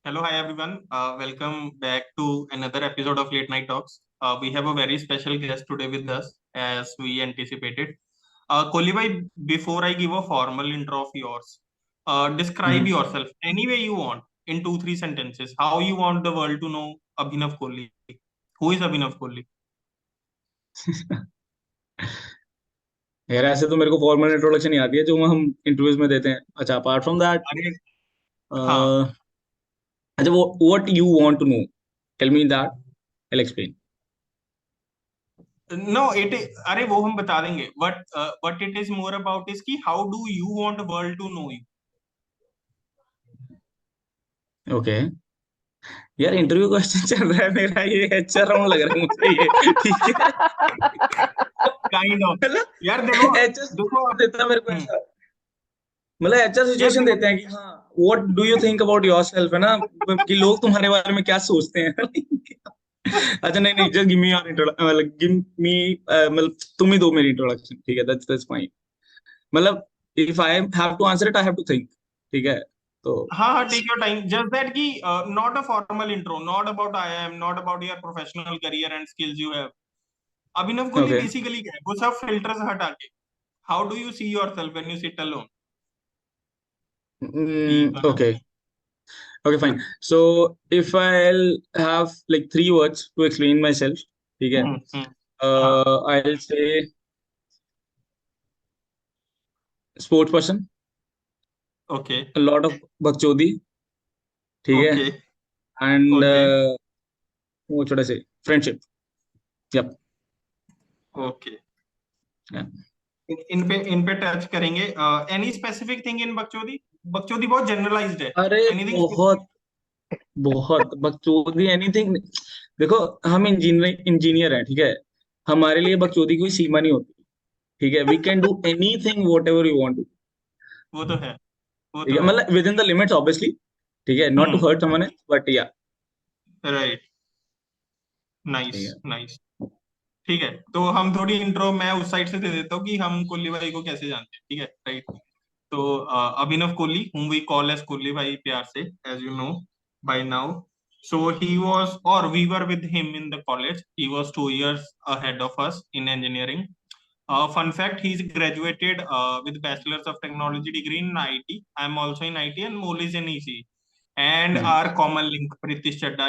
Hello, hi everyone. Welcome back to another episode of Late Night Talks. We have a very special guest today with us, as we anticipated. Kohli bhai, before I give a formal intro of yours, describe hmm. yourself any way you want in two, three sentences. How you want the world to know Abhinav Kohli? Who is Abhinav Kohli? यार ऐसे तो मेरे को formal introduction ही आती है जो हम interviews में देते हैं। अच्छा, अपार्ट फ्रॉम दैट, अरे हाँ, अच्छा वो what you want to know, tell me that, I explain. No it अरे वो हम बता देंगे. What it is more about is कि how do you want the world to know you? Okay. यार इंटरव्यू क्वेश्चन चल रहा है मेरा, ये एचआर राउंड लग रहा है मुझे ये। ठीक है। Kind of. मतलब यार देखो, एचआर देखो. सिचुएशन देता है मेरे को हम्म. ऐसा, मतलब एचआर यार सिचुएशन देखो. देते हैं कि हाँ, what do you think about yourself, है ना, कि लोग तुम्हारे बारे में क्या सोचते हैं। अच्छा नहीं नहीं, just give me your introduction, मतलब गिव मी, मतलब तुम ही दो मेरी इंट्रोडक्शन, ठीक है, दैट्स फाइन। मतलब if I have to answer it I have to think, ठीक है, तो हाँ हाँ, take your time. Just that कि not a formal intro, not about I am, not about your professional career and skills you have. Abhinav Kohli okay. Basically क्या है, वो सब फिल्टर्स हटा के how do you see yourself when you sit alone. कि okay okay fine. So if I have like three words to explain myself, ठीक है, hmm. हाँ. I will say sports person, okay. Lot of बकचोदी, ठीक है, okay. And okay. वो छोटा से फ्रेंडशिप। यप। ओके. इन पे टच करेंगे. एनी स्पेसिफिक थिंग इन बकचोदी? बकचोदी बहुत जनरलाइज्ड है. अरे एनीथिंग बहुत स्पेसिफिक? बहुत बकचोदी, एनीथिंग। देखो, हम इंजीनियर हैं, ठीक है, हमारे लिए बकचोदी की कोई सीमा नहीं होती, ठीक है, we can do anything whatever you want. वो तो है. वो ठीक तो है, है. मतलब within the limits obviously, ठीक है, not to hmm. Hurt someone else, but yeah. Right. Nice. ठीक है। नाइस. ठीक है, तो हम थोड़ी इंट्रो मैं उस साइड से दे देता हूँ कि हम कोहली भाई को कैसे जानते हैं. ठीक है, राइट. तो अभिनव Kohli whom we call as Kohli भाई प्यार से, as you know by now. So he was, or we were with him in the college. He was 2 years ahead of us in engineering. Fun fact, he's graduated with Bachelor's of Technology degree in IT. I'm also in IT and Mol is in EC. And our common link, Pritish Chadda,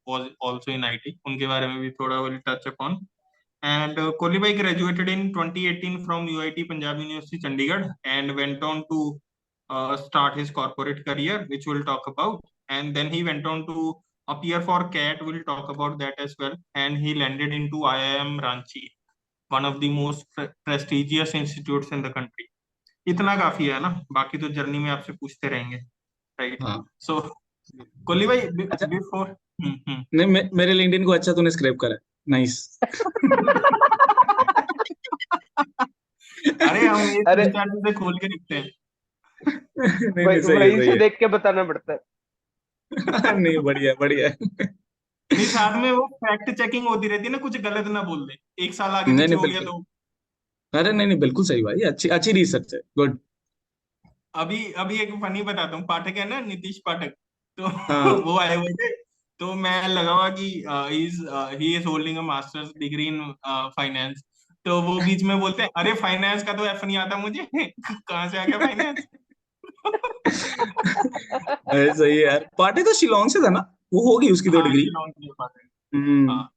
was also in IT. उनके बारे में भी थोड़ा will touch upon. And Kohli bhai graduated in 2018 from UIT Punjab University Chandigarh and went on to start his corporate career, which we'll talk about. And then he went on to appear for CAT. We'll talk about that as well. And he landed into IIM Ranchi, one of the most prestigious institutes in the country. इतना काफी है ना, बाकी तो journey में आपसे पूछते रहेंगे. राइट. हाँ। सो कोहली भाई, अच्छा बिफोर. नहीं, मेरे लिंक्डइन को अच्छा तूने स्क्रैप करा, नाइस। अरे हम ये अरे 3-4 चीजें खोल के रखते हैं. नहीं नहीं, सही है वहीं सही से है। देख के बताना पड़ता है। नहीं, बढ़िया बढ़िया है। नहीं, साथ में वो फैक्ट चेकिंग होती रहती है ना, कुछ गलत ना बोल दे. एक साल आगे नहीं पीछे नहीं, हो गया बिल्कुल। तो. अरे नहीं नहीं, बिल्कुल सही भाई, अच्छी अच्छी रिसर्च है, गुड। अभी अभी एक फनी बताता हूँ. पाठक है ना, नीतीश पाठक. तो हाँ। वो आए हुए थे. तो मैं लगा हुआ कि he is holding a masters degree in finance. तो वो बीच में बोलते हैं, अरे फाइनेंस का तो एफ नहीं आता मुझे. कहाँ से आ गया फाइनेंस. अरे सही है यार, पार्टी तो शिलोंग से था ना, वो होगी उसकी दो हाँ, डिग्री। शिलोंग की पाठक. हम्म। हाँ.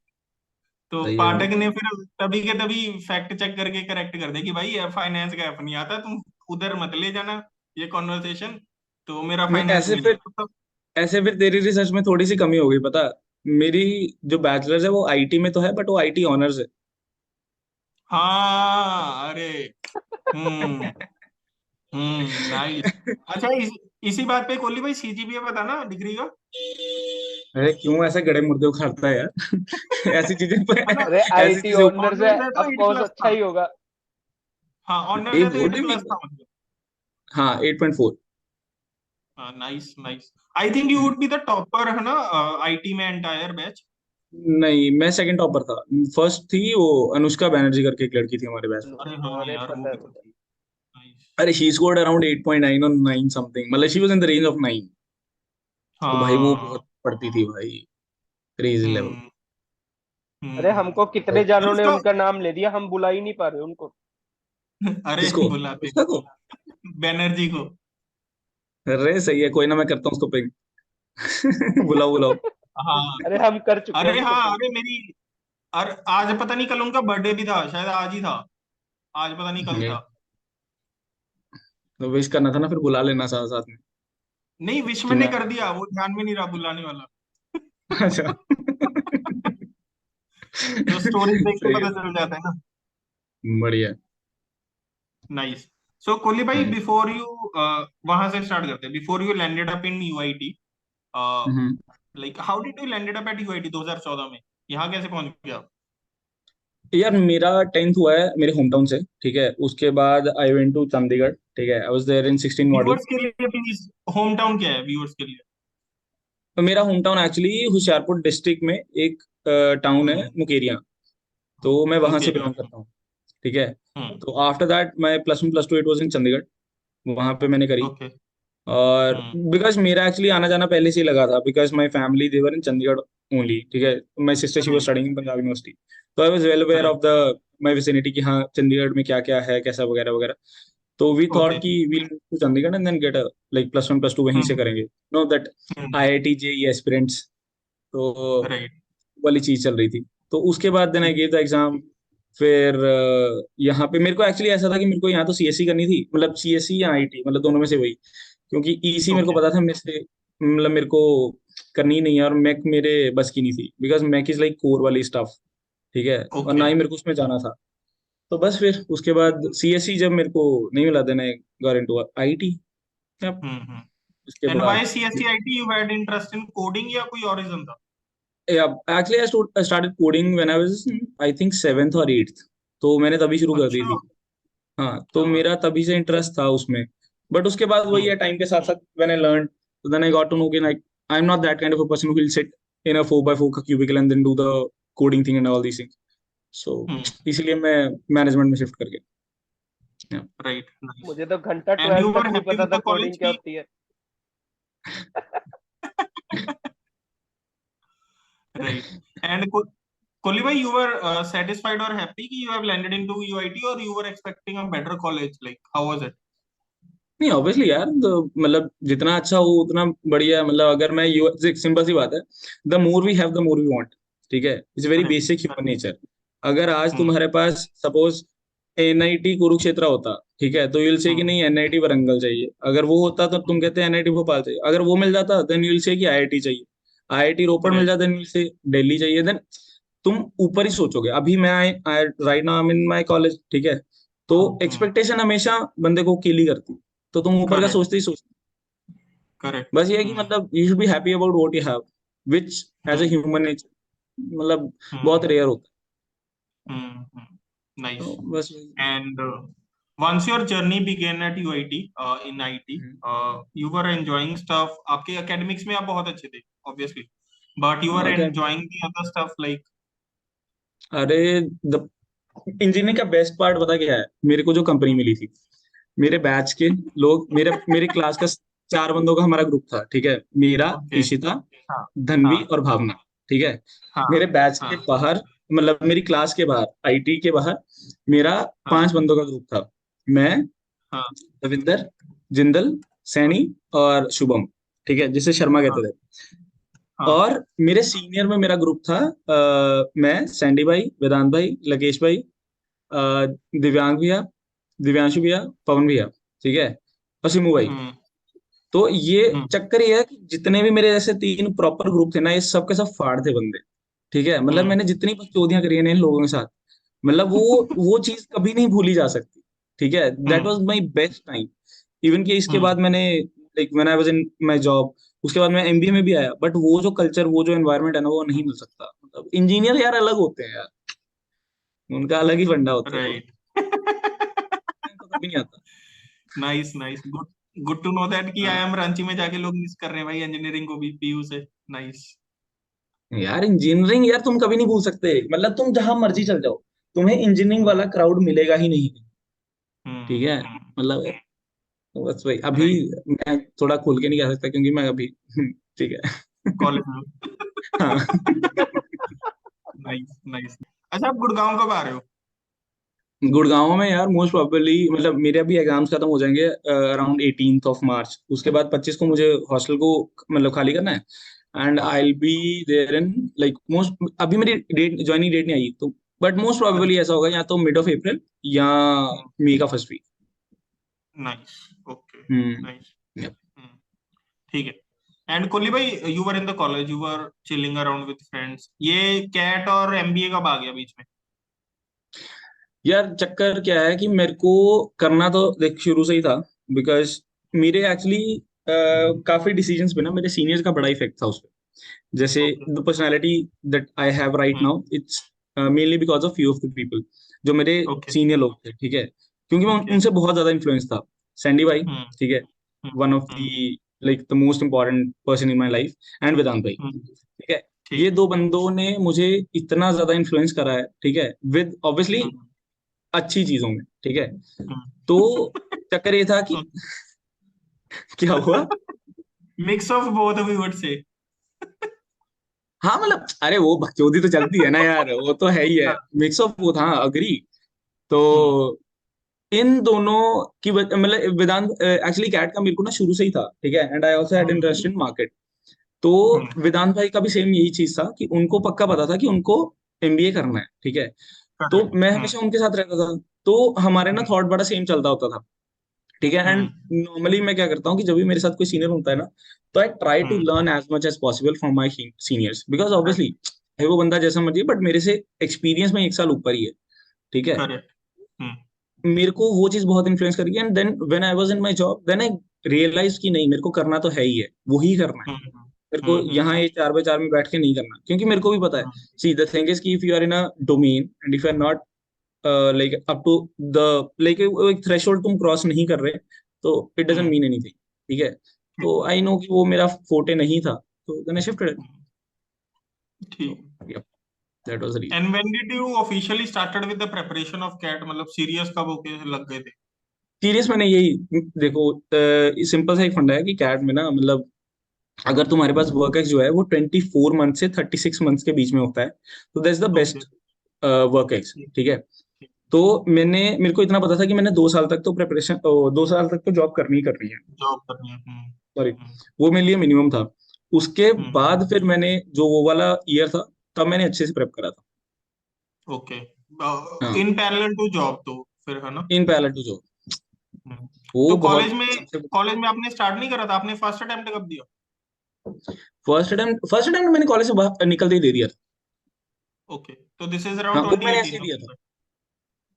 तो सही है भाई। पाठक ने फिर तभी के तभी फैक्ट चेक करके करेक्ट कर दिया कि भाई फाइनेंस का एफ नहीं आता, तुम उधर मत ले जाना ये कॉन्वर्सेशन. तो मेरा नहीं, फाइनेंस ऐसे भी नहीं फिर, आता. ऐसे फिर तेरी रिसर्च में थोड़ी सी कमी हो गई, पता। मेरी जो बैचलर्स है वो आईटी में तो है, बट वो आईटी ऑनर्स है। हाँ. अरे. हम्म. नाइस. अच्छा, इसी बात पे कोहली भाई सीजीपीए बताना डिग्री का. अरे क्यों ऐसे गड़े मुर्दे उखाड़ता है यार। ऐसी चीजें मतलब अरे ऐसी आईटी चीजें। ऑनर्स है, ऑनर्स है तो ऑफ 8 कोर्स प्लस अच्छा था. ही होगा। हाँ, ऑनर्स ए है तो वो 8 नहीं भी। प्लस था मतलब. हाँ, 8.4। हाँ, nice nice. I think you would be the topper है ना, आईटी में एंटायर बैच. नहीं, मैं सेकंड टॉपर था। फर्स्ट थी वो अनुष्का बैनर्जी करके एक लड़की थी हमारे बैच में। अरे हाँ अरे यार, वो पता है भी तो पता है। थी. नाइस. अरे शी स्कोर्ड अराउंड 8.9 और 9 समथिंग, मतलब she was in the range of 9। तो भाई वो हाँ। बहुत पड़ती थी भाई, क्रेजी लेवल। हम्म। अरे हम्म। हमको भाई कितने जानों और ने उसका उनका नाम ले दिया, हम बुला ही नहीं पा रहे उनको। अरे किसको? बुलाते उसका को? बैनर्जी को। अरे सही है, कोई ना, मैं करता हूँ उसको पिंग। बुलाओ बुलाओ। हाँ। अरे हम कर चुके हैं अरे उनको हाँ, पिंग। अरे मेरी, और आज पता नहीं, कल उनका बर्थडे भी था शायद, आज ही था। आज पता नहीं कल ये था। तो विश करना था ना, फिर बुला लेना साथ साथ में। नहीं, विश कि मैंने मैं कर दिया, वो ध्यान में नहीं रहा बुलाने वाला। अच्छा। तो स्टोरीज देख के सही है, पता चल जाता है ना। बढ़िया। नाइस। सो कोहली भाई, हम्म। बिफोर यू, वहां से स्टार्ट करते हैं, before you landed up in UIT, hmm. Like how did you landed up at UIT 2014 में, यहाँ कैसे पहुंच गया? यार मेरा 10th हुआ है मेरे होम टाउन से, ठीक है। उसके बाद आई वेंट टू चंडीगढ़, ठीक है। I was there in 16 model. Viewers के लिए प्लीज, होम टाउन क्या है व्यूअर्स के लिए? तो मेरा home town actually Hoshiarpur district में एक टाउन है, हम्म। मुकेरियां। तो मैं वहां से ओके। बिलोंग करता हूँ, ठीक है। हम्म। तो after that my +1 +2 it was in Chandigarh, वहां पे मैंने करी। ओके। और हम्म। बिकॉज मेरा एक्चुअली आना जाना पहले से ही लगा था, because my family they're in Chandigarh only, ठीक है। My sister she was right. Studying in Punjab university. तो I was well aware of right. The my vicinity कि हाँ चंडीगढ़ में क्या क्या है, कैसा वगैरह वगैरह। तो वी थॉट ओके। कि we'll move to Chandigarh and then get a like +1 +2 वहीं से हम्म। करेंगे। No that hmm. IIT JEE aspirants, तो राइट। वाली चीज चल रही थी। तो उसके बाद देन आई ठीक। Gave the exam. फिर यहाँ पे मेरे को एक्चुअली ऐसा था कि मेरे को यहाँ तो CSE करनी थी, मतलब CSE या IIT, मतलब दोनों में से वही। क्योंकि EC मेरे को ओके। पता था मेरे से, मतलब मेरे को करनी ही नहीं है, और मैक मेरे बस की नहीं थी, because Mac is like core वाली स्टफ, ठीक है। और ओके। ना ही मेरे को उसमें जाना था। तो बस फिर उसके बाद CSE जब मेरे को नहीं मिला, then I got into IIT। हम्म। उसके एंड बाद why CSC IT, you had interest in coding या कोई और रीजन था? yeah, actually I started coding when I was I think 7th or 8th। तो मैंने तभी शुरू कर दी अच्छा। थी। हाँ, तो हाँ। मेरा तभी से इंटरेस्ट था उसमें। बट उसके बाद वही है, हम्म। टाइम के साथ साथ when I learned, so then I got to know कि like I'm not that kind of a person who will sit in a 4x4 का cubicle and then do the coding thing and all these things। So हम्म। इसलिए मैं management में shift कर गया। Yeah. Right. Nice. मुझे तो घंटा and you 12 वर तक नहीं हैप्पी पता विद था द कोडिंग कॉलेज क्या की? होती है। राइट। एंड कोहली भाई, you were satisfied or happy कि you have landed into UIT, or you were expecting a better college, like how was it? नहीं ऑब्वियसली यार, तो मतलब जितना अच्छा हो उतना बढ़िया है। मतलब अगर मैं यू, सिंपल सी बात है, the more we have the more we want, ठीक है। It's very correct. Basic human nature. अगर आज हम्म। तुम्हारे पास सपोज NIT कुरुक्षेत्र होता, ठीक है, तो यूल से कि हम्म। नहीं NIT वरंगल चाहिए। अगर वो होता तो तुम कहते NIT भोपाल चाहिए। अगर वो मिल जाता देन यूल से कि IIT चाहिए। IIT रोपड़ मिल करेक्ट। जाता देन यूल से दिल्ली चाहिए। देन तुम ऊपर ही सोचोगे। अभी मैं right now I am in my college, ठीक है। तो हम्म। एक्सपेक्टेशन हमेशा बंदे को किल ही करती, तो तुम ऊपर का करेक्ट। सोचते ही सोचते। करेक्ट। बस ये है कि हम्म। मतलब you should be happy about what you have, which as a hmm. Human nature मतलब बहुत हम्म। रेयर होता हम्म। है। नाइस। तो बस And once your journey began at UIT, in IT, hmm. you were enjoying stuff. आपके academics में आप बहुत अच्छे थे, obviously, but you were okay. enjoying the other stuff like. अरे द इंजीनियरिंग का बेस्ट पार्ट पता क्या है, मेरे को जो कंपनी मिली थी, मेरे बैच के लोग, मेरे क्लास का 4 बंदों का हमारा ग्रुप था, ठीक है। मेरा, ओके। इशिता, हाँ। धनवी हाँ। और भावना, ठीक है। हाँ। मेरे बैच के हाँ। बाहर, मतलब मेरी क्लास के बाहर, IT के बाहर, मेरा हाँ। 5 बंदों का ग्रुप था। मैं, हाँ। रविंदर, जिंदल, सैनी और शुभम, ठीक है, जिसे शर्मा हाँ। कहते थे। हाँ। और मेरे सीनियर में मेरा ग्रुप था, मैं, सैंडी भाई, वेदांत भाई, लकेश भाई, अ, दिव्यांग भैया, दिव्यांशु भैया, पवन भैया, ठीक है, और सिमू भाई। हम्म। तो ये हम्म। चक्कर ये है कि जितने भी मेरे ऐसे 3 प्रॉपर ग्रुप थे ना, ये सब के सब फाड़ थे बंदे, ठीक है। मतलब हम्म। मैंने जितनी बकचोदियां करी है ना इन लोगों के साथ, मतलब वो चीज कभी नहीं भूली जा सकती, ठीक है। That was hmm. My best time. Even कि इसके बाद हम्म। मैंने, like when I was in my job, उसके बाद मैं MBA में भी आया, बट वो जो कल्चर, वो जो एनवायरनमेंट है ना, वो नहीं मिल सकता। मतलब इंजीनियर यार अलग होते हैं यार, उनका अलग ही फंडा होता है वो, राइट। तो कभी नहीं आता। Nice, nice, good. Good to know that कि आई हाँ एम रांची में जाके लोग मिस कर रहे हैं भाई इंजीनियरिंग को भी, पीयू से। नाइस। यार, इंजीनियरिंग यार तुम कभी नहीं भूल सकते। मतलब तुम जहां मर्जी चल जाओ, तुम्हें इंजीनियरिंग वाला क्राउड मिलेगा ही नहीं, ठीक हम्म। है। मतलब तो बस भाई अभी राइट। मैं थोड़ा खोल के नहीं कह सकता, क्योंकि मैं अभी ठीक है। कॉलेज में? हाँ। Nice nice. अच्छा, आप गुड़गांव कब आ रहे हो? गुड़गांव में यार मोस्ट प्रोबेबली, मतलब मेरे अभी एग्जाम्स खत्म हो जाएंगे अराउंड 18th ऑफ मार्च। उसके बाद 25 को मुझे हॉस्टल को मतलब खाली करना है। And I okay. Will be there in like most, अभी मेरी डेट ज्वाइनिंग डेट नहीं आई तो, बट मोस्ट प्रोबेबली ऐसा होगा या तो मिड ऑफ अप्रैल या मई का फर्स्ट वीक। नाइस। ओके। हम्म। नाइस। yep. ठीक है। एंड कोहली भाई, you were in the college, you were chilling around with friends, ये कैट और एमबीए कब आ गया बीच में? यार चक्कर क्या है कि मेरे को करना तो देख शुरू से ही था, बिकॉज मेरे एक्चुअली काफी डिसीजंस पे ना मेरे सीनियर्स का बड़ा इफेक्ट था उस पे। जैसे okay. The personality that I have right now, it's mainly because of few of the people जो मेरे ओके। सीनियर लोग थे, ठीक है, क्योंकि मैं ओके। उनसे बहुत ज्यादा इन्फ्लुएंस था। सैंडी भाई, हम्म। ठीक है, hmm. One of the hmm. Like the most important person in my life, and Vedant भाई, हम्म। ठीक है। ठीक ये है। दो बंदों ने मुझे इतना ज्यादा इन्फ्लुएंस करा है, ठीक है, विद ऑब्वियसली हम्म। अच्छी चीजों में, ठीक है। तो हम्म। चक्कर ये था कि क्या हुआ। Mix of both we would say. हाँ मतलब अरे वो बकचोदी तो चलती है ना यार, वो तो है ही है, मिक्स ऑफ वो था, अग्री। तो हम्म। इन दोनों की मतलब वेदांत एक्चुअली कैट का मेरे को ना शुरू से ही था, ठीक है, and I also had interest in market. तो वेदांत भाई का भी सेम यही चीज था कि उनको पक्का पता था कि उनको एमबीए करना है, ठीक है। तो करेक्ट। मैं हमेशा उनके साथ रहता था, तो हमारे ना थॉट बड़ा सेम चलता होता था, ठीक है। एंड नॉर्मली मैं क्या करता हूँ कि जब भी मेरे साथ कोई सीनियर होता है ना, तो I try to learn as much as possible from my seniors, because obviously है वो बंदा जैसा मर्जी, बट मेरे से एक्सपीरियंस में 1 साल ऊपर ही है, ठीक है। करेक्ट। मेरे को वो चीज बहुत इन्फ्लुएंस करी, and then when I was in my job, then I realise कि नहीं, मेरे को करना तो है ही है, वही करना है। मेरे को यहाँ ये 4x4 में बैठ के नहीं करना, क्योंकि मेरे को भी पता है, सी द थिंग इज कि if you are in a domain and if you are not like up to the like एक थ्रेशोल्ड तुम क्रॉस नहीं कर रहे, तो इट डजंट मीन एनीथिंग, ठीक है। तो आई नो कि वो मेरा फोटे नहीं था, तो देन आई शिफ्टेड। तो ठीक। yep, that was the reason. And when did you officially started with the preparation of CAT, मतलब सीरियस कब होके लग गए थे? सीरियस मैंने यही देखो, सिंपल सा एक फंडा है कि कैट में ना, मतलब अगर तुम्हारे पास वर्क एक्स जो है वो 24 मंथ से 36 मंथ के बीच में होता है, तो that's the okay. Best work ex, ठीक है। तो मेरे को इतना पता था कि मैंने 2 साल तक तो प्रिपरेशन, 2 साल तक तो जॉब करनी ही करनी है, जॉब करनी है। सॉरी, वो मेरे लिए मिनिमम था। उसके हम्म। बाद फिर मैंने जो वो वाला ईयर था, तब मैंने अच्छे से प्रेप करा था। ओके। हाँ, इन पैरेलल टू जॉब तो फिर, है ना? इन पैरेलल टू जॉब, हम्म। वो तो बहुत कॉलेज में, सबसे। कॉलेज में आपने स्टार्ट नहीं करा था? आपने फर्स्ट अटेम्प्ट कब दिया? फर्स्ट अटेम्प्ट मैंने कॉलेज से बाहर निकलते ही दे दिया था। ओके, तो दिस इज हाँ, अराउंड वो मैंने ऐसे 2018 ही दिया था। नवंबर।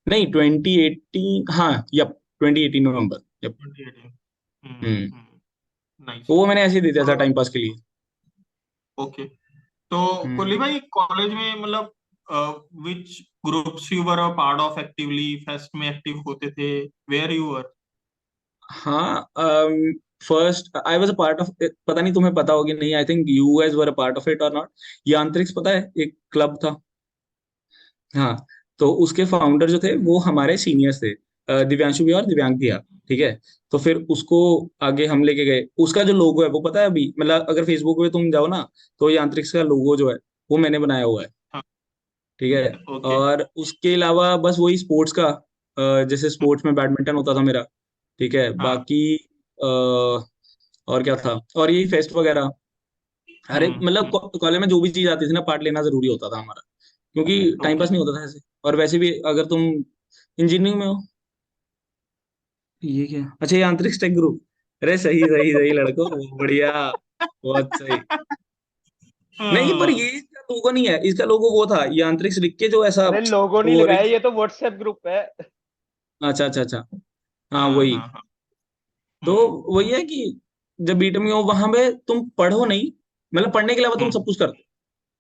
नहीं, 2018, हाँ, यप, 2018 नवंबर, यप। 2018। हम्म। नाइस। तो वो मैंने ऐसे ही दे दिया था टाइम पास के लिए। ओके। तो हम्म। कुली भाई, कॉलेज में मतलब which groups you were a part of actively, fest में एक्टिव होते थे, वेयर यू वर? हाँ, first I was a part of, पता नहीं तुम्हें पता होगी नहीं, I think you guys were a part of it or not. ये आंतरिक्स पता है, एक क्लब था। हाँ, तो उसके फाउंडर जो थे वो हमारे सीनियर्स थे, दिव्यांशु भैया और दिव्यांग भैया, ठीक है। तो फिर उसको आगे हम लेके गए। उसका जो लोगो है वो पता है, अभी मतलब अगर फेसबुक पे तुम जाओ ना, तो ये आंतरिक्स का लोगो जो है वो मैंने बनाया हुआ है, हाँ। ठीक है। ओके। और उसके अलावा बस वही स्पोर्ट्स का, जैसे स्पोर्ट्स में बैडमिंटन होता था मेरा, ठीक है, हाँ। बाकी और क्या था, और यही फेस्ट वगैरह। अरे मतलब हम्म। कॉलेज में जो भी चीज आती थी ना, पार्ट लेना जरूरी होता था हमारा, क्योंकि टाइम ओके। पास नहीं होता था ऐसे। और वैसे भी अगर तुम इंजीनियरिंग में हो, ये क्या, अच्छा ये आंतरिक टेक ग्रुप, अरे सही सही सही लड़को, बढ़िया, बहुत सही। नहीं, पर हाँ। ये इसका लोगो नहीं है, इसका लोगो वो था, ये आंतरिक लिख के जो ऐसा अरे लोगो नहीं वो लगाया, ये तो व्हाट्सएप ग्रुप है। अच्छा अच्छा अच्छा, हाँ हाँ। वही। हाँ। हाँ। तो हम्म। वही है कि जब बीटेक में हो वहां पे तुम पढ़ो नहीं, मतलब पढ़ने के अलावा तुम सब हम्म। कुछ करते हो,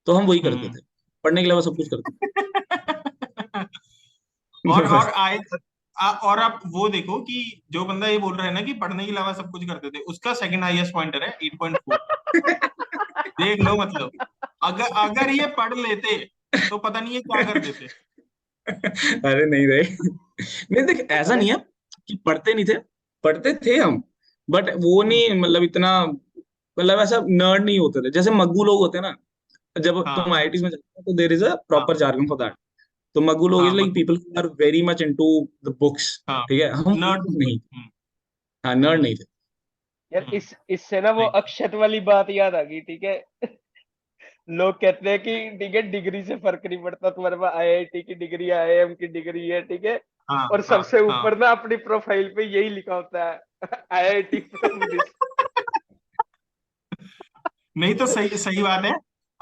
तो हम वही करते हम्म। थे, पढ़ने के अलावा सब कुछ करते और थे। और आप वो देखो कि जो बंदा ये बोल रहा है ना कि पढ़ने के अलावा सब कुछ करते थे, उसका सेकंड हाईएस्ट पॉइंटर है 8.4। देख लो मतलब, अगर अगर ये पढ़ लेते तो पता नहीं ये क्या कर देते। अरे नहीं रे, नहीं देख, ऐसा अरे नहीं है कि पढ़ते नहीं थे, पढ़ते थे हम, बट वो हम्म। नहीं मतलब इतना, मतलब ऐसा नर्ड नहीं होते थे जैसे मग्गू लोग होते हैं ना। जब तुम हाँ आईआईटीज में जाते हो तो देयर इज अ हाँ प्रॉपर jargon फॉर दैट। तो मग्गू लोग इज हाँ लाइक मगू people who are very much into the books. हाँ ठीक है, हम वो नर्ड लोग पीपल। नहीं थे। हाँ, नर्ड नहीं थे। यार इस इससे ना वो राइट अक्षत वाली बात याद आ गई, ठीक है। लोग कहते हैं कि ठीक है, डिग्री से फर्क नहीं पड़ता, तुम्हारे पास आईआईटी की डिग्री, आईआईएम की डिग्री है, ठीक है। हाँ और हाँ सबसे हाँ ऊपर ना अपनी प्रोफाइल पे यही लिखा होता है, आईआईटी फ्रॉम दिस। नहीं तो सही सही बात है।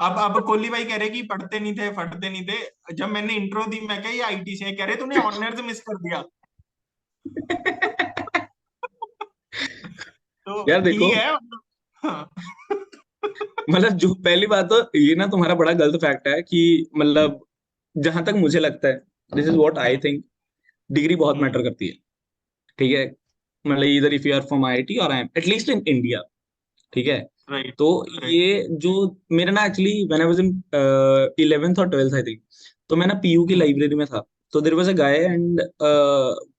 अब कोहली भाई कह रहे कि पढ़ते नहीं थे फटते नहीं थे, जब मैंने इंट्रो दी मैं कहा ये आईटी से है, कह रहे तूने ऑनर्स मिस कर दिया। तो यार ठीक देखो, है मतलब, हाँ मतलब जो पहली बात तो ये ना तुम्हारा बड़ा गलत फैक्ट है कि मतलब जहां तक मुझे लगता है, this is what I hmm think, degree बहुत हम्म मैटर करती है। ठीक है, मतलब इधर if you are from IIT or I am at least in India. ठीक है, राइट तो राइट ये जो मेरा ना actually when I was in 11th और 12th आई थिंक, तो मैं ना पीयू की हम्म लाइब्रेरी में था। तो there was a guy and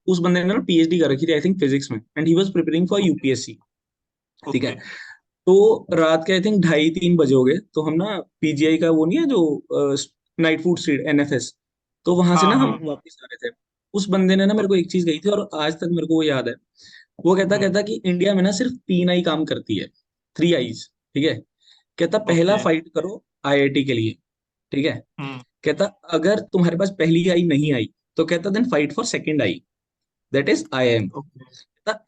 उस बंदे ने ना पीएचडी कर रखी थी आई थिंक फिजिक्स में, and he was preparing for okay UPSC. ठीक है, ओके तो रात के आई थिंक 2:30-3 बजे हो गए, तो हम ना पीजीआई का वो नहीं है जो नाइट फूड स्ट्रीट एनएफएस, तो वहां से हाँ ना हम हाँ वापस आ रहे थे। उस बंदे ने ना मेरे को ओके एक चीज कही थी और आज तक मेरे को वो याद है। वो कहता हम्म कहता कि इंडिया में ना सिर्फ 3 आई काम करती है, 3 आईज। ठीक है, कहता पहला ओके फाइट करो आईआईटी के लिए। ठीक है, हम्म कहता अगर तुम्हारे पास पहली आई नहीं आई तो कहता then fight for second I, that is IIM. Okay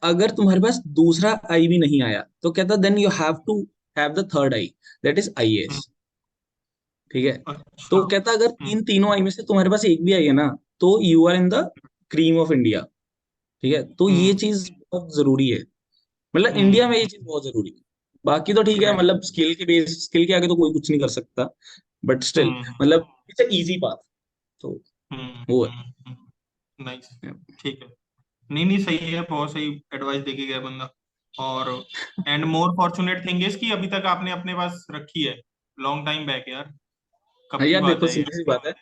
अगर तुम्हारे पास दूसरा आई भी नहीं आया तो कहता then you have to have the third I, that is hmm IAS. ठीक है, अच्छा तो कहता अगर हम्म तीनों आई में से तुम्हारे पास एक भी आई है ना, तो you are in the cream of India. ठीक है, तो ये हम्म चीज बहुत जरूरी है, मतलब इंडिया में ये हम्म चीज बहुत जरूरी है। बाकी तो ठीक है, राइट मतलब स्किल के आगे तो कोई कुछ नहीं कर सकता, बट स्टिल हम्म मतलब इट्स इजी पाथ। तो वो है। नाइस ठीक है। नहीं नहीं सही है, बहुत सही एडवाइस देके गया बंदा। और and more fortunate thing is कि अभी तक आपने अपने पास रखी है, लॉन्ग टाइम बैक यार, हाँ कब की यार बात देखो, है ये। सीधी सी बात है,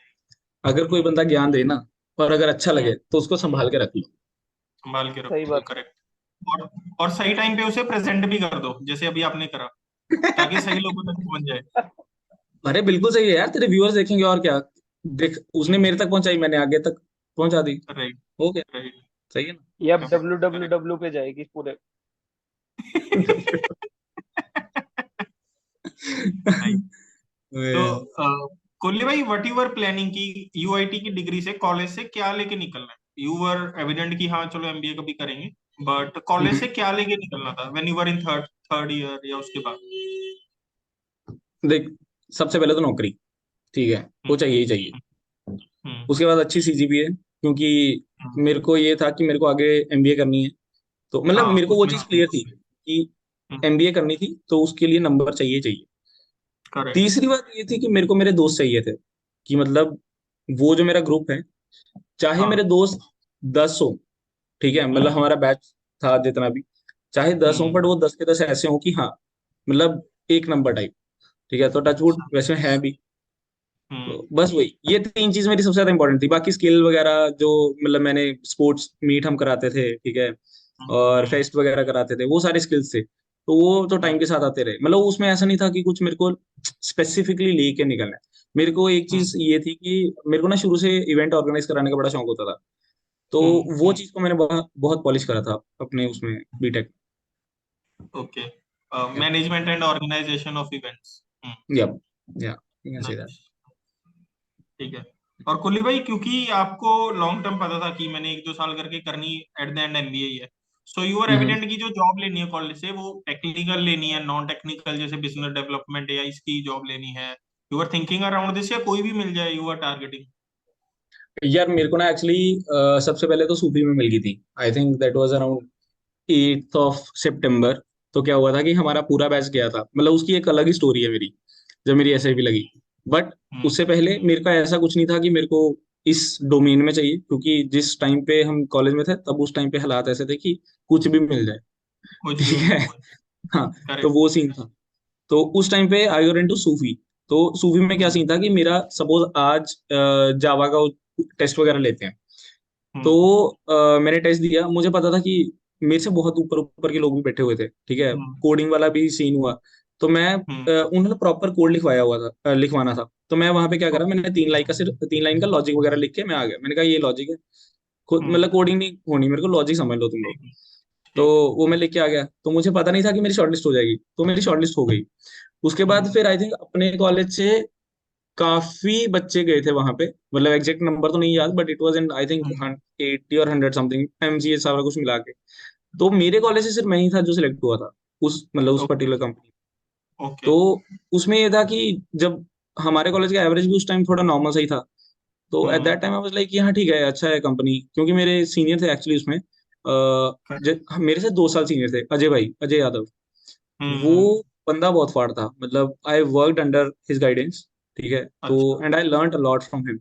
अगर कोई हम्म बंदा ज्ञान दे ना और अगर अच्छा हम्म लगे तो उसको संभाल के रख लो। संभाल के सही रखो बात। करेक्ट। और सही टाइम पे उसे प्रेजेंट भी कर दो जैसे अभी आपने करा, ताकि सही लोगों तक पहुंच जाए। अरे बिल्कुल सही है यार, तेरे व्यूअर्स देखेंगे और क्या। देख, उसने मेरे तक पहुंचाई, मैंने आगे तक पहुंचा दी। राइट हो गया। राइट सही है ये अब डब्ल्यू डब्ल्यू करेक्ट। डब्ल्यू पे जाएगी पूरे। ना। तो यार, कोहली भाई व्हाट यू वर प्लानिंग की यूआईटी की डिग्री से कॉलेज से क्या लेके निकलना है? यू वर एविडेंट कि हाँ चलो एमबीए कभी करेंगे, बट कॉलेज हम्म, से क्या लेके निकलना था when you were in third third year या उसके बाद? देख, सबसे पहले तो नौकरी। ठीक है, वो हम्म चाहिए ही चाहिए। हम्म उसके बाद अच्छी सीजीपीए, क्योंकि हम्म, मेरे को ये था कि मेरे को आगे एमबीए करनी है। तो मतलब हाँ मेरे को वो उसमें चीज क्लियर थी कि एमबीए करनी थी, तो उसके लिए नंबर चाहिए चाहिए। करेक्ट। तीसरी बात ये थी कि मेरे को मेरे दोस्त चाहिए थे, कि मतलब वो जो मेरा ग्रुप है, चाहे हाँ मेरे दोस्त 10 हो। ठीक है, मतलब हम्म हमारा बैच था जितना भी, चाहे 10 हो, हम्म बट वो 10 के 10 ऐसे हो कि हाँ, मतलब एक नंबर टाइप। ठीक है, तो टचवुड अच्छा वैसे है भी। हम्म तो बस वही, ये 3 चीज मेरी सबसे ज्यादा इंपॉर्टेंट थी। बाकी स्किल वगैरह जो, मतलब मैंने स्पोर्ट्स मीट हम कराते थे, ठीक है, और हम्म फेस्ट वगैरह कराते थे, वो सारे स्किल्स थे, तो वो तो टाइम हम्म के साथ आते रहे। मतलब उसमें ऐसा नहीं था कि कुछ मेरे को स्पेसिफिकली लेके निकलना है। मेरे को एक हम्म चीज ये थी कि मेरे को ना शुरू से इवेंट ऑर्गेनाइज कराने का बड़ा शौक होता था। तो वो हम्म चीज को मैंने बहुत बहुत पॉलिश करा था अपने उसमें, BTech. Okay management and organisation of events. Yeah yeah you can say that. Nice ठीक है। और कुली भाई क्योंकि आपको लॉन्ग टर्म पता था कि मैंने 1-2 साल करके करनी एट द एंड एमबीए ही है, so you are hmm, evident की जो जॉब लेनी है कॉलेज से वो टेक्निकल लेनी है नॉन टेक्निकल जैसे बिजनेस डेवलपमेंट या इसकी जॉब लेनी है, you are thinking around this या कोई भी मिल जाए यू आर टारगेटिंग? यार मेरे को ना एक्चुअली सबसे पहले तो सूफी में मिल गई थी, I think that was around 8 सितंबर। तो क्या हुआ था कि हमारा पूरा बैच गया था, मतलब उसकी एक अलग ही स्टोरी है मेरी, जब मेरी एसआईपी लगी। बट हम्म उससे पहले मेरे का ऐसा कुछ नहीं था कि मेरे को इस डोमेन में चाहिए, क्योंकि जिस टाइम पे हम कॉलेज में थे तब उस टाइम पे हालात ऐसे थे कि कुछ भी मिल जाए। कुछ भी ठीक मिल है, जाए। हाँ, तो करेक्ट। वो सीन था। तो उस टाइम पे आई वर इनटू सूफी। तो सूफी में क्या सीन था कि मेरा सपोज आज जावा का टेस्ट वगैरह लेते हैं, तो हम्म मैंने टेस्ट दिया, मुझे पता था कि मेरे से बहुत ऊपर ऊपर के लोग भी बैठे हुए थे। ठीक है, हम्म कोडिंग वाला भी सीन हुआ, तो मैं हम्म उन्होंने प्रॉपर कोड लिखवाया हुआ था, लिखवाना था। तो मैं वहां पे क्या करा, मैंने 3 लाइन का, सिर्फ 3 लाइन का लॉजिक वगैरह लिख के मैं आ गया। मैंने कहा ये लॉजिक है, खुद हम्म मतलब कोडिंग नहीं होनी मेरे को, लॉजिक समझ लो तुम लोग। ठीक है तो ठीक है वो मैं लिख के आ गया, तो मुझे पता नहीं था कि मेरी शॉर्टलिस्ट हो जाएगी, तो मेरी शॉर्टलिस्ट हो गई। उसके बाद हम्म फिर आई थिंक अपने कॉलेज से काफी बच्चे गए थे वहां पे, मतलब एग्जैक्ट नंबर तो नहीं याद, but it was in I think hmm 80 और 100 समथिंग, एमजीए सारा कुछ मिला के। तो मेरे कॉलेज से सिर्फ मैं ही था जो सिलेक्ट हुआ था उस, मतलब उस ओके पर्टिकुलर कंपनी। ओके तो उसमें ये था कि जब हमारे कॉलेज का एवरेज भी उस टाइम थोड़ा नॉर्मल सही था, तो at hmm that time I was like हाँ ठीक है, अच्छा है कंपनी। क्योंकि मेरे सीनियर थे एक्चुअली उसमें, मेरे से 2 साल सीनियर थे, अजय भाई, अजय यादव। वो हम्म बंदा बहुत फाड़ था, मतलब I worked under his guidance, ठीक है। तो अच्छा and I learned a lot from him.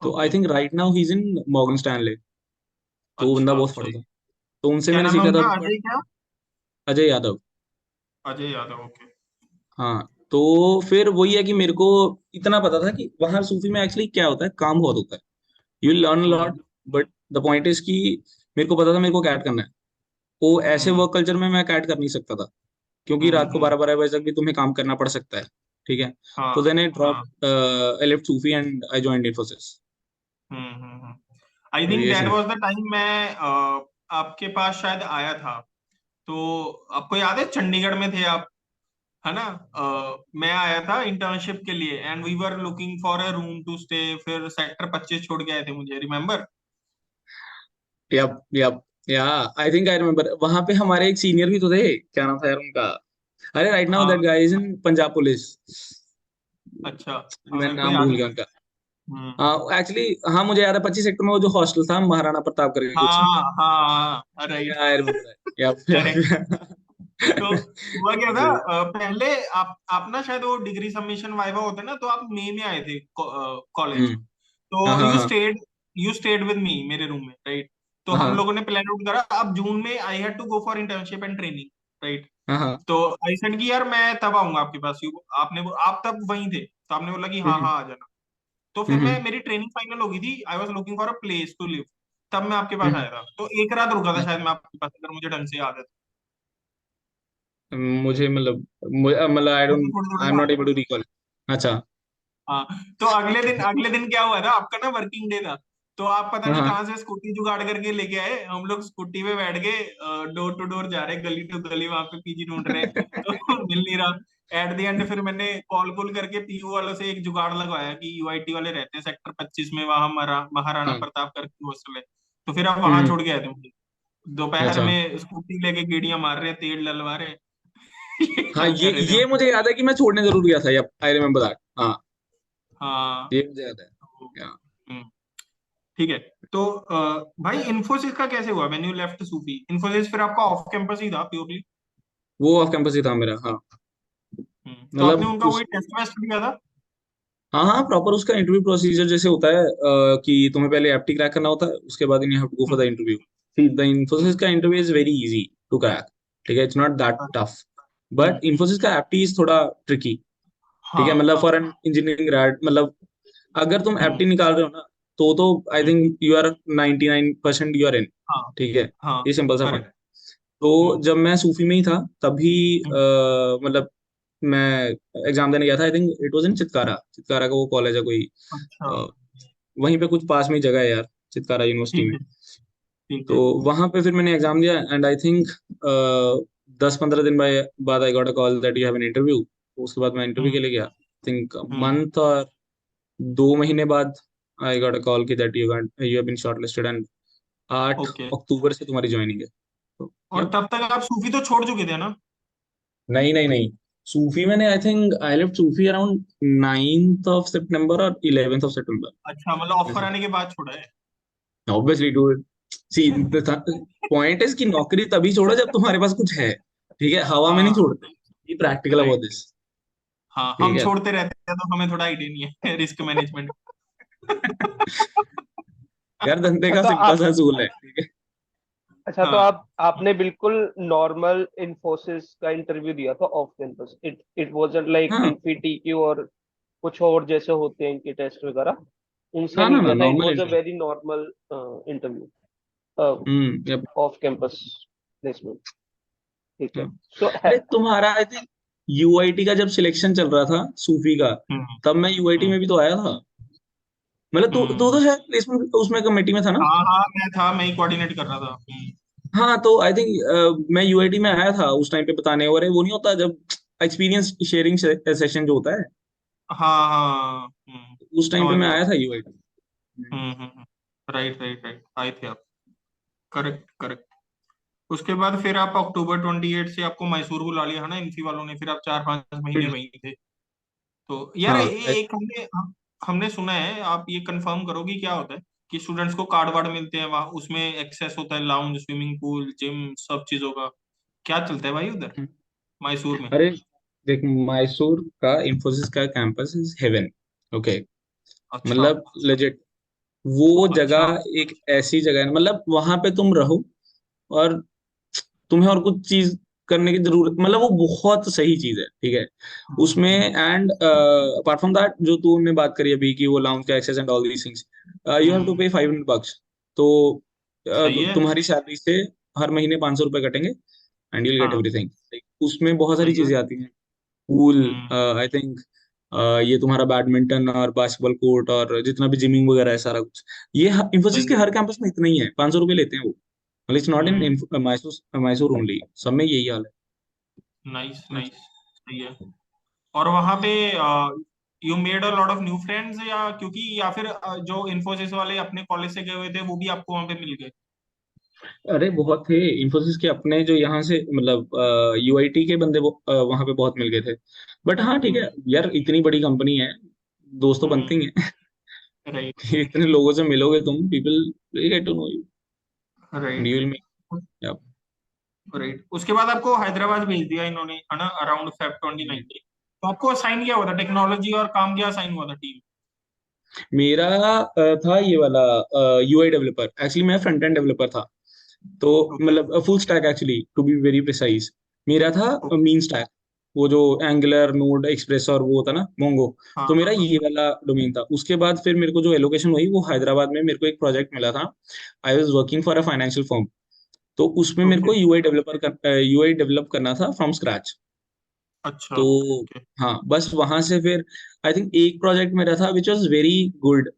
तो I okay think right now he is in Morgan Stanley. तो वो बंदा अच्छा बहुत फाड़ सही था, तो उनसे क्या मैंने नाम है सीखा था। उनका बट अजय क्या अजय यादव। अजय यादव ओके हाँ, तो फिर वही है कि मेरे को इतना पता था कि वहां सूफी में एक्चुअली क्या होता है, काम बहुत होता है, you learn hmm lot. But the point is कि मेरे को पता था मेरे को कैट करना है। वो ऐसे हम्म वर्क कल्चर में मैं कैट कर नहीं सकता था, क्योंकि रात को हम्म 12-12 बजे तक भी तुम्हें काम करना पड़ सकता है, ठीक है। हाँ तो देन आई हाँ ड्रॉप, आई लेफ्ट सूफी and I joined Infosys. I तो थिंक ये that scene. Was the time मैं आपके पास शायद आया था तो आपको याद है चंडीगढ़ में थे आप है ना मैं आया था इंटर्नशिप के लिए and we were looking for a room to stay फिर सेक्टर 25 छोड़ के आए थे मुझे रिमेम्बर यप यप, या आई थिंक आई रिमेम्बर, वहां पे हमारे एक सीनियर भी तो थे, क्या नाम था यार उनका। अरे राइट नाउ दैट हाँ guy is in Punjab police. अच्छा मैं मेरे को नाम याद भूल नहीं गया है उनका। हम्म हाँ एक्चुअली, हाँ मुझे याद है 25 सेक्टर में वो जो हॉस्टल था महाराणा प्रताप करके कुछ। हाँ हाँ राइट या आई रिमेम्बर, करेक्ट यप। तो हुआ क्या था जी। पहले आप ना शायद वो डिग्री सबमिशन वाइवा होता है ना तो आप मई में आए थे कॉलेज हम्म। तो हाँ हाँ हाँ यू स्टेड विद मी मेरे रूम में राइट तो हाँ हम हाँ लोगों ने प्लान आउट करा अब जून में I had to go for internship and training right हाँ हाँ। तो आई सेड कि यार मैं तब आऊंगा आपके पास आप तब वहीं थे तो आपने बोला कि हाँ हम्म हाँ आ जाना तो फिर मैं हम्म मेरी ट्रेनिंग फाइनल हो गई थी I was looking for a place to live तब मैं आपके पास हम्म आया था तो एक रात रुका था शायद मैं आपके पास अगर मुझे ढंग से याद है मुझे मतलब, मतलब थोड़ी आई थोड़ी एम नॉट याद है एबल टू रिकॉल। अच्छा। हाँ तो अगले दिन क्या हुआ था आपका ना वर्किंग डे था तो आप पता हाँ नहीं हाँ कहाँ से स्कूटी जुगाड़ करके लेके आए हम लोग स्कूटी पे बैठ के डोर टू डोर जा रहे गली टू गली वहां पे पीजी ढूंढ रहे तो मिल नहीं रहा एट द एंड फिर मैंने कॉल कॉल करके पीयू वालों से एक जुगाड़ लगवाया कि यूआईटी वाले रहते हैं सेक्टर 25 में वहां महाराणा हाँ। प्रताप करके हॉस्टल है तो फिर आप वहां हम्म। छोड़ के आए थे मुझे दोपहर अच्छा। में स्कूटी लेके गेड़ियां मार रहे तेल डलवा रहे ये हाँ, सब ये कर रहे थे ये हम मुझे याद है कि मैं छोड़ने जरूर गया था, यप आई रिमेम्बर दैट। हाँ, हाँ ये मुझे याद है। तो, या हम्म, ठीक है तो भाई इन्फोसिस का कैसे हुआ व्हेन यू लेफ्ट सूफी इन्फोसिस फिर आपका ऑफ कैंपस ही था प्योरली वो ऑफ कैंपस ही था मेरा, हाँ। तो आपने मतलब उनका उस, वही टेस्ट वेस्ट दिया था हाँ हाँ, प्रॉपर उसका इंटरव्यू प्रोसीजर जैसे होता है, कि तुम्हें पहले एप्टी क्रैक करना होता है, उसके बाद you have to go for the hmm, interview. See the Infosys hmm, का interview is very easy to crack, ठीक है, it's not that tough. But Infosys का एप्टी इज थोड़ा ट्रिकी, ठीक है, हाँ मतलब फॉर एन इंजीनियरिंग ग्रेड, मतलब अगर तुम हम्म, एप्टी निकाल रहे हो ना, तो I hmm, think you are 99% you are in, हाँ ठीक है। हाँ ये सिंपल सा फंड है। करेक्ट तो जब मैं सूफी में ही था तभी, हम्म, मतलब मैं एग्जाम देने गया था, आई थिंक इट वाज इन चितकारा, चितकारा का वो कॉलेज है कोई, अच्छा अ, वहीं पे कुछ पास में ही जगह है यार, चितकारा यूनिवर्सिटी ठीक में। है ठीक तो है वहां पे फिर मैंने एग्जाम दिया एंड आई थिंक 10-15 दिन बाद I got a call that you have an interview. उसके बाद मैं इंटरव्यू के हम्म लिए गया, थिंक हम्म मंथ और 2 महीने बाद आई गॉट अ कॉल कि that you have been shortlisted and 8 okay October से तुम्हारी ज्वाइनिंग है। तो और yep। तब तक आप सूफी तो छोड़ चुके थे ना नहीं नहीं नहीं, सूफी मैंने I think I left Sufi around 9th of September और 11th of September। अच्छा मतलब ऑफर आने के बाद छोड़ा है obviously dude, see point is कि नौकरी तभी छोड़ो जब तुम्हारे पास कुछ है, ठीक है, हवा में नहीं हाँ छोड़ते। ये प्रैक्टिकल अबाउट राइट दिस, हाँ ठीक हम है। छोड़ते रहते हैं तो हमें थोड़ा आइडिया नहीं है रिस्क मैनेजमेंट यार धंधे अच्छा का तो सिंपल आप सा असूल है, ठीक है। अच्छा तो हाँ आपने बिल्कुल नॉर्मल इन्फोसिस का इंटरव्यू दिया था off campus it wasn't like हाँ इन्फीटीक्यू और कुछ और जैसे होते हैं इनके टेस्ट वगैरह उनसे हाँ ना नहीं ना, दिया था it normal was a interview. Very normal interview yep, off campus placement ठीक है हाँ। सो अरे तुम्हारा आई थिंक यूआईटी का जब सिलेक्शन चल रहा था सूफी का, हम्म। तब मैं यूआईटी हम्म। में भी तो आया था। मतलब तू तू हम्म। तो शायद प्लेसमेंट उसमें कमेटी में था ना। हाँ हाँ, मैं ही कोऑर्डिनेट कर रहा था। हाँ तो आई थिंक मैं यूआईटी में आया था उस टाइम पे बताने, और वो नहीं होता जब एक्सपीरियंस शेयरिंग सेशन जो होता है, हाँ हाँ। उस टाइम पे समझ मैं गया। आया था यूआईटी। राइट राइट राइट, आए थे आप। Correct correct. उसके बाद फिर आप अक्टूबर 28 से आपको मैसूर बुला लिया है ना इनफी वालों ने, फिर आप 4-5 महीने वहीं थे। तो यार हाँ एक हमने सुना है, आप ये कंफर्म करोगे क्या होता है कि स्टूडेंट्स को कार्ड वार्ड मिलते हैं वहाँ, उसमें एक्सेस होता है लाउंज, स्विमिंग पूल, जिम, सब चीजों का। क्या चलता है भाई उधर मैसूर में? अरे देख, मैसूर का इंफोसिस का कैंपस इज हेवन। ओके, अच्छा। मतलब लेजिट वो अच्छा। जगह एक ऐसी जगह है, मतलब वहां पे तुम रहो और तुम्हें और कुछ चीज करने की जरूरत, मतलब वो बहुत सही चीज है, ठीक है उसमें। Hmm. And apart from that, जो तूने बात करी अभी कि वो लाउंज का access and all these things, you have to hmm. Pay $500। तो सही है। तुम्हारी सैलरी से हर महीने $500 कटेंगे एंड यूल गेट हाँ। एवरीथिंग। उसमें बहुत सारी सही है। चीजें आती हैं, पूल, हम्म। आई थिंक ये तुम्हारा बैडमिंटन और बास्केटबॉल कोर्ट और जितना भी जिमिंग वगैरह है सारा कुछ, ये इंफोसिस सही के है। हर कैंपस में इतना ही है, $500 लेते हैं वो। मतलब it's not in hmm. Mysore, Mysore only, सब में यही हाल नाइस है। नाइस। सही है। और वहां पे you made a lot of new friends, या क्योंकि या फिर जो इन्फोसिस वाले अपने कॉलेज से गए हुए थे वो भी आपको वहां पे मिल गए? अरे बहुत थे इंफोसिस के अपने, जो यहाँ से मतलब यूआईटी के बंदे वहां पे बहुत मिल गए थे। बट हाँ ठीक है हम्म। यार, इतनी बड़ी कंपनी है, दोस्त तो बनते हम्म। ही हैं। राइट इतने लोगों से मिलोगे तुम, people get to know you and right you will make. Right. उसके बाद आपको हैदराबाद भेज दिया इन्होंने है ना, अराउंड फेब 2019। तो आपको असाइन किया हुआ था टेक्नोलॉजी, और काम क्या असाइन हुआ था टीम? मेरा था ये वाला यूआई डेवलपर, एक्चुअली मैं फ्रंट एंड डेवलपर था। तो ओके। मतलब full stack actually, to be very precise, मेरा था ओके। मीन स्टैक, वो जो एंगुलर नोड एक्सप्रेस और वो होता ना मोंगो। हाँ तो हाँ मेरा हाँ। ये वाला डोमेन था। उसके बाद फिर मेरे को जो एलोकेशन हुई वो हैदराबाद में, मेरे को एक प्रोजेक्ट मिला था। I was working for a financial firm. तो उसमें मेरे ओके। को यूआई डेवलप करना था फ्रॉम स्क्रैच। अच्छा। तो ओके। हाँ बस वहां से फिर आई थिंक एक प्रोजेक्ट मेरा था which was very good,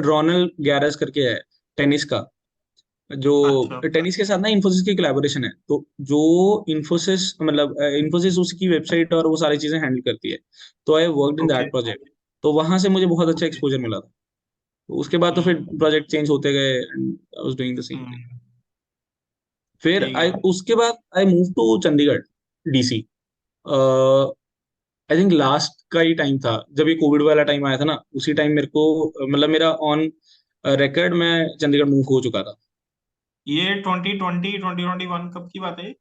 Ronal गैरस करके है, टेनिस का। जो अच्छा। टेनिस के साथ ना इन्फोसिस की कोलैबोरेशन है, तो जो इन्फोसिस मतलब इन्फोसिस उसकी वेबसाइट और वो सारी चीजें हैंडल करती है। तो I worked in okay. That project. तो वहां से मुझे बहुत अच्छा ओके। एक्सपोजर मिला था। तो उसके बाद तो फिर हम्म। प्रोजेक्ट चेंज होते गए and I was doing the same thing. Hmm. फिर ठीक आई है। उसके बाद I move to Chandigarh, DC. I think last का ही टाइम था जब ये कोविड वाला टाइम आया था ना, उसी टाइम मेरे को मतलब मेरा ऑन रिकॉर्ड मैं चंडीगढ़ मूव हो चुका था। ये 2020 2021 कब की बात है?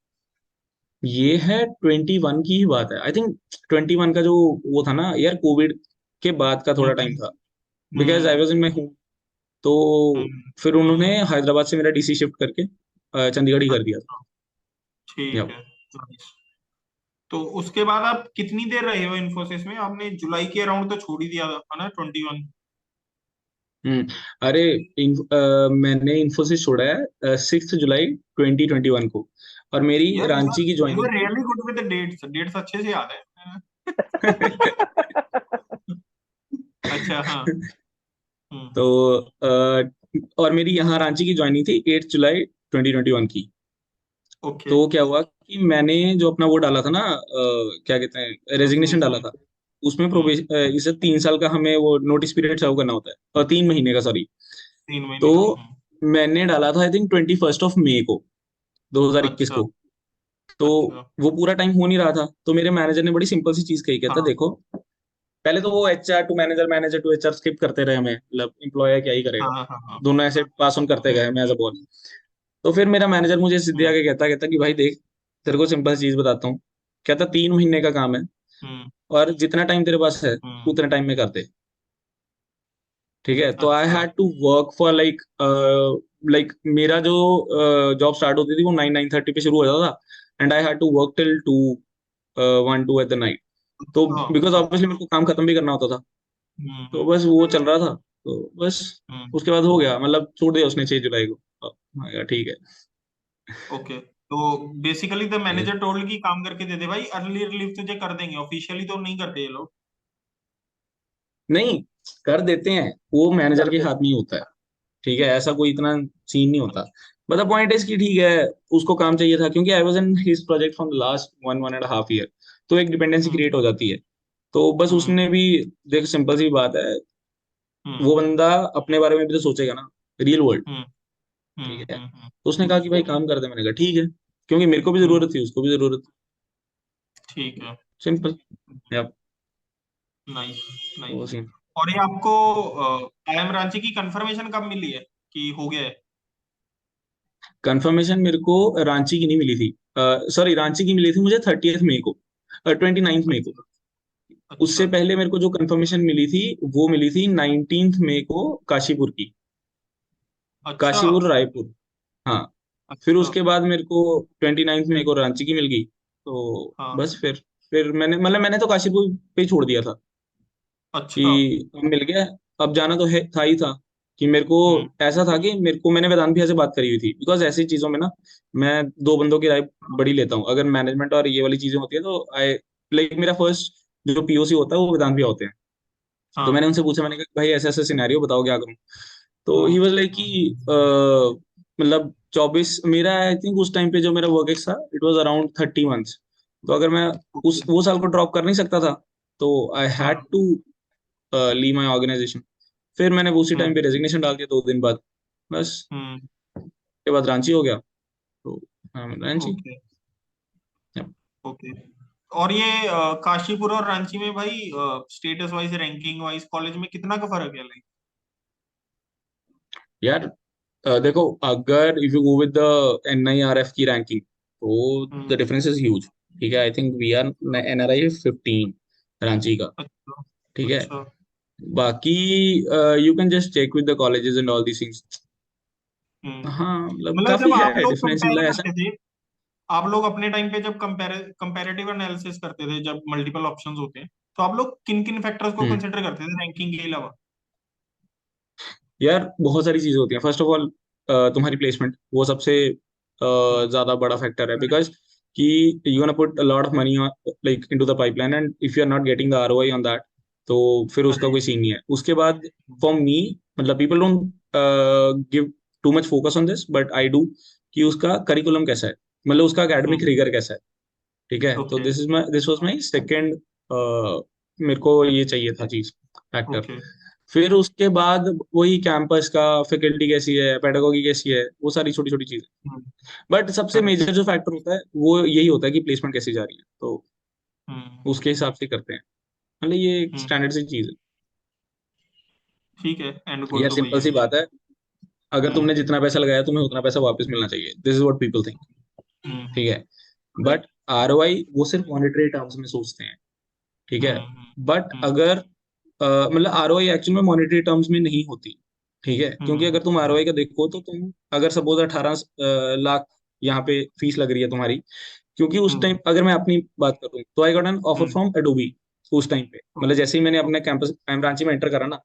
ये है 21 की ही बात है आई थिंक। 21 का जो वो था ना यार, कोविड के बाद का थोड़ा टाइम हम्म। था, because I hmm. Was in my home. तो फिर उन्होंने हैदराबाद से मेरा डीसी शिफ्ट करके चंडीगढ़ ही कर दिया अच्छा। ठीक था। है। Nice। तो उसके बाद आप कितनी देर रहे हो इन्फोसिस में? आपने जुलाई के अराउंड तो छोड़ ही दिया था है ना, 21? हम्म। अरे मैंने इन्फोसिस छोड़ा है 6 जुलाई 2021 को, और मेरी यार रांची की यू ज्वाइनिंग आर थी। Really good with the dates, dates अच्छे से याद है। अच्छा हाँ। तो और मेरी यहाँ रांची की ज्वाइनिंग थी 8 जुलाई 2021 की। ओके। तो क्या हुआ कि मैंने जो अपना वो डाला था ना, क्या कहते हैं, रेजिग्नेशन डाला रेजिग्नेशन। था। उसमें इसे 3 साल का हमें वो नोटिस पीरियड सर्व करना होता है, और 3 महीने का, सॉरी। 3 महीने तो का। मैंने डाला था आई थिंक 21 मई को, 2021 अच्छा। को। तो अच्छा। वो पूरा टाइम हो नहीं रहा था, तो मेरे मैनेजर ने बड़ी सिंपल सी चीज कही, कहता हाँ देखो, पहले तो वो HR to manager, manager to HR skip करते रहे हमें, मतलब एम्प्लॉयर क्या ही हाँ करेगा। हाँ हाँ हाँ। दोनों ऐसे पास ऑन करते हम्म। गए मैं एज अ बॉस। तो फिर मेरा मैनेजर मुझे सीधे हम्म। आके कहता कहता कि भाई देख, तेरे को सिंपल चीज बताता हूँ। कहता 3 महीने का काम है, हम्म। और जितना टाइम तेरे पास है हम्म। उतने टाइम में कर दे। ठीक है, तो आई अच्छा। Had to work for like like मेरा जो जॉब स्टार्ट होती थी वो 9-9:30 पे शुरू हो जाता था, and I had to work till 1-2 at the night. तो अच्छा। बिकॉज ऑब्वियसली अच्छा। मेरे को काम खत्म भी करना होता था। तो हम्म। बस वो चल रहा था। तो बस हम्म। उसके बाद हो गया, मतलब छोड़ दिया उसने 6 जुलाई को। हाँ यार ठीक है। ओके। तो बेसिकली द ठीक है। मैनेजर टोल्ड कि काम करके दे दे भाई, अर्ली रिलीव तुझे कर देंगे, ऑफिशियली तो नहीं करते ये लोग। नहीं, कर देते हैं, वो मैनेजर कर के दे। हाथ में ही होता है। ठीक है, ऐसा कोई इतना सीन नहीं होता। बट द पॉइंट इज कि ठीक है, उसको काम चाहिए था, क्योंकि आई was in his project from the last one and half year. तो एक डिपेंडेंसी हम्म क्रिएट हो जाती है। तो बस हम्म उसने भी, देख सिंपल सी बात है, हम्म वो बंदा अपने बारे में भी तो सोचेगा ना, रियल वर्ल्ड। हम्म ठीक है, हम्म। तो उसने कहा कि भाई काम कर दे। मैंने कहा ठीक है, क्योंकि मेरे को भी हम्म, जरूरत थी, उसको भी जरूरत थी। ठीक है। सिंपल। या नाइस वो नाइस। सीन। और ये आपको आई एम रांची की कंफर्मेशन कब मिली है कि हो गया है? कंफर्मेशन मेरे को रांची की नहीं मिली थी। सॉरी, रांची की मिली थी मुझे 30 मई को, 29 मई को। अच्छा उससे अच्छा पहले मेरे को जो कंफर्मेशन मिली थी, वो मिली थी 19 मई को, काशीपुर की। अच्छा काशीपुर, रायपुर। हाँ। फिर अच्छा। उसके बाद मेरे को 29 मई को रांची की मिल गई। तो हाँ बस फिर मैंने तो काशीपुर पे ही छोड़ दिया था अच्छा। कि अब मिल गया। अब जाना तो है, था ही था। कि मेरे को हम्म ऐसा था कि मेरे को, मैंने वेदांत भैया से बात करी हुई थी, बिकॉज ऐसी चीजों में ना मैं दो बंदों की राय बड़ी लेता हूँ। अगर मैनेजमेंट और ये वाली चीजें होती है तो आई, लाइक मेरा फर्स्ट जो पीओसी होता है वो वेदांत भैया होते हैं। तो मैंने हाँ उनसे पूछा, मैंने कहा भाई ऐसे ऐसे सिनेरियो बताओ, क्या करूं। तो ही हाँ वाज लाइक कि मतलब 24, मेरा आई थिंक उस टाइम पे जो मेरा वर्क एक्स था, इट वाज अराउंड 30 मंथ्स। तो अगर मैं ओके। उस वो साल को ड्रॉप कर नहीं सकता था, तो आई हैड हाँ टू लीव माई ऑर्गेनाइजेशन। फिर मैंने उसी टाइम पे रेजिग्नेशन डाल दिया 2 दिन बाद। बस हम्म उसके बाद रांची हो गया। तो हाँ, रांची। Okay okay. और ये काशीपुर और रांची में भाई status wise ranking wise college में कितना का फर्क है लाइक? यार देखो, अगर if you go with the NIRF की रैंकिंग, तो the hmm difference is huge. ठीक है, I think we are NRI 15 Ranchi का। अच्छा ठीक है। अच्छा। बाकी you can just check with the colleges and all these things. हाँ, मतलब मतलब काफी जब आप है लोग डिफरेंस, कंपेयर मतलब ऐसा। करते थे, आप लोग अपने टाइम पे जब कंपैरेटिव एनालिसिस करते थे, जब मल्टीपल ऑप्शंस होते हैं, तो आप लोग किन किन फैक्टर्स को हम्म। कंसिडर करते थे रैंकिंग के अलावा? यार बहुत सारी चीजें होती हैं। फर्स्ट ऑफ ऑल, तुम्हारी प्लेसमेंट वो सबसे हम्म ज्यादा बड़ा फैक्टर है, बिकॉज कि you gonna put a lot of money like into the pipeline, and if you are not getting the ROI on that, तो फिर उसका कोई राइट। सीन नहीं है। उसके बाद फॉर मी, मतलब people don't give too much focus on this, but I do, कि उसका करिकुलम कैसा है, मतलब उसका एकेडमिक रिगर कैसा है। ठीक है, तो okay this was my second, मेरे को ये चाहिए था चीज, फैक्टर। ओके। फिर उसके बाद वही कैंपस का, फैकल्टी कैसी है, पेडागोगी कैसी है, वो सारी छोटी छोटी चीजें। बट सबसे करेक्ट। मेजर जो फैक्टर होता है वो यही होता है कि प्लेसमेंट कैसी जा रही है, तो हम्म उसके हिसाब से करते हैं। मतलब ये एक हम्म, स्टैंडर्ड सी चीज ठीक है, एंड है गोल यार, तो वही सिंपल है। सी बात है। अगर हम्म तुमने जितना पैसा लगाया, तुम्हें उतना पैसा वापस मिलना चाहिए, this is what people think. ठीक है। बट ROI वो सिर्फ मॉनेटरी टर्म्स में सोचते हैं। ठीक है। हम्म बट हम्म अगर मतलब ROI एक्चुअल में मॉनेटरी टर्म्स में नहीं होती। ठीक है, क्योंकि हम्म अगर तुम ROI का देखो, तो तुम अगर सपोज 18 लाख यहाँ पे फीस लग रही है तुम्हारी, क्योंकि उस हम्म टाइम अगर मैं अपनी बात करूँ, तो I got an offer hmm, from Adobe उस टाइम पे। मतलब ओके जैसे ही मैंने अपने ओके। कैंपस रांची में एंटर करा ना,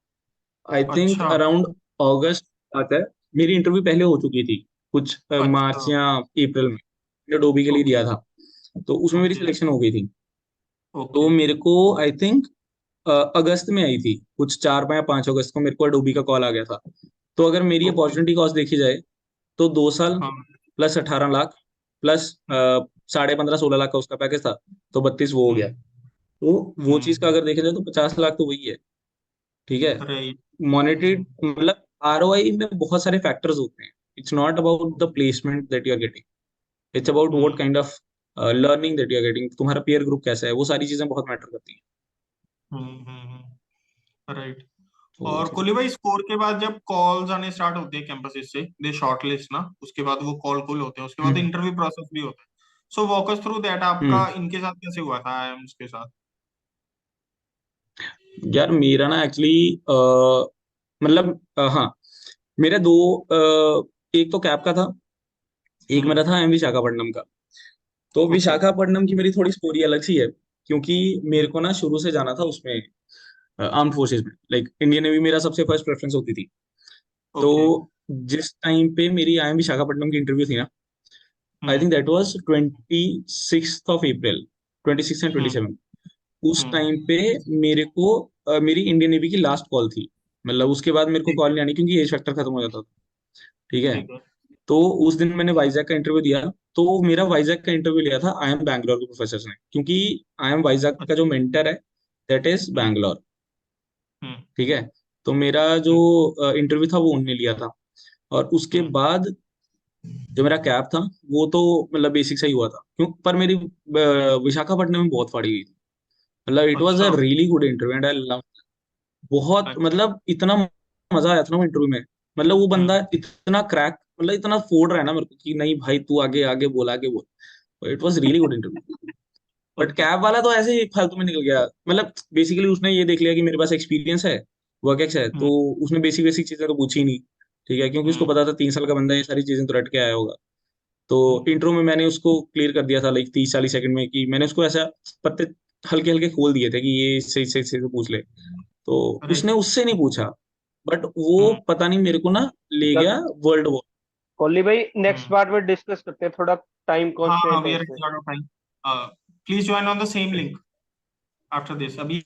आई थिंक अच्छा अराउंड अगस्त आता है, मेरी इंटरव्यू पहले हो चुकी थी कुछ अच्छा। मार्च या अप्रैल में, एडोबी के लिए ओके दिया था। तो उसमें मेरी ओके सिलेक्शन हो गई थी। तो ओके मेरे को आई थिंक अगस्त में आई थी, कुछ 4 या 5 अगस्त को मेरे को अडोबी का कॉल आ गया था। तो अगर मेरी ओके। अपॉर्चुनिटी कॉस्ट देखी जाए, तो 2 साल हाँ प्लस 18 लाख प्लस हम्म 15-16 लाख का उसका पैकेज था, तो 32 वो हो गया। हम्म तो वो चीज का हम्म, अगर देखा जाए तो 50 लाख तो वही है। ठीक है। राइट। मॉनेटरी मतलब ROI में बहुत सारे फैक्टर्स होते हैं। It's not about the placement that you are getting, it's about what hmm kind of learning that you are getting, तुम्हारा पीयर ग्रुप कैसा है, वो सारी चीजें बहुत मैटर करती हैं। राइट। तो वो और चीज। कुली भाई, स्कोर के बाद जब कॉल्स आने स्टार्ट होते हैं कैंपसेस से, दे शॉर्टलिस्ट ना, उसके बाद वो कॉल कॉल होते हैं, उसके बाद हम्म इंटरव्यू प्रोसेस भी होता है। So walk us through that, आपका हम्म। इनके साथ कैसे हुआ था, आईएम्स के साथ? यार मेरा ना एक्चुअली मतलब हाँ, मेरे दो, एक तो कैब का था, एक मेरा हम्म था विशाखापट्टनम का। तो ओके विशाखापट्टनम की मेरी थोड़ी स्टोरी अलग सी है, क्योंकि मेरे हम्म को ना शुरू से जाना था उसमें, आर्म फोर्सेज में, लाइक इंडियन नेवी मेरा सबसे फर्स्ट प्रेफरेंस होती थी। तो ओके जिस टाइम पे मेरी IIM विशाखापट्टनम की इंटरव्यू थी ना, I think that was 26th of April, 26 and 27। उस टाइम पे मेरे को मेरी इंडियन नेवी की लास्ट कॉल थी, मतलब उसके बाद मेरे को कॉल नहीं आनी क्योंकि एज फैक्टर खत्म हो जाता था। ठीक है, ठीक है। तो उस दिन मैंने वाइजैक का इंटरव्यू दिया। तो मेरा वाइजैक का इंटरव्यू लिया था आई एम बैंगलोर के प्रोफेसर ने, क्योंकि आई एम वाइजैक का जो अच्छा। मेंटर है दैट इज बैंगलोर। हम्म ठीक है, तो मेरा जो हम्म इंटरव्यू था वो उनने लिया था। और उसके हम्म बाद जो मेरा कैब था वो तो मतलब बेसिक सही हुआ था, क्यों पर मेरी विशाखापट्टनम में बहुत फाड़ी गई थी। मतलब इट वाज अ अच्छा। Really good interview and I love, बहुत अच्छा। मतलब इतना मजा आया था ना वो इंटरव्यू में। मतलब वो बंदा हम्म इतना क्रैक, मतलब इतना फोड़ रहा है ना मेरे को कि नहीं भाई तू आगे आगे बोल, आगे बोल। It was really good interview. But okay. Cab वाला तो ऐसे ही फालतू में निकल गया। मतलब बेसिकली उसने ये देख लिया कि मेरे पास एक्सपीरियंस है, वर्क एक्स है, हम्म तो उसने बेसिक बेसिक चीजें तो पूछी नहीं। ठीक है, क्योंकि उसको हम्म पता था 3 साल का बंदा ये सारी चीजें तो रट के आया होगा। तो हम्म इंट्रो में मैंने उसको क्लियर कर दिया था लाइक 30-40 सेकंड में, कि मैंने उसको ऐसा पत्ते हल्के हल्के खोल दिए थे कि ये सही सही सही से पूछ ले। तो उसने राइट। उससे नहीं पूछा, बट वो हम्म पता नहीं मेरे को ना ले चल गया वर्ल्ड वॉर। कोहली भाई, नेक्स्ट हम्म पार्ट में डिस्कस करते हैं, थोड़ा टाइम हाँ हाँ, कॉन्स्टेंट है वी आर इसमें। Running out of time. Please join on the same link after this अभी।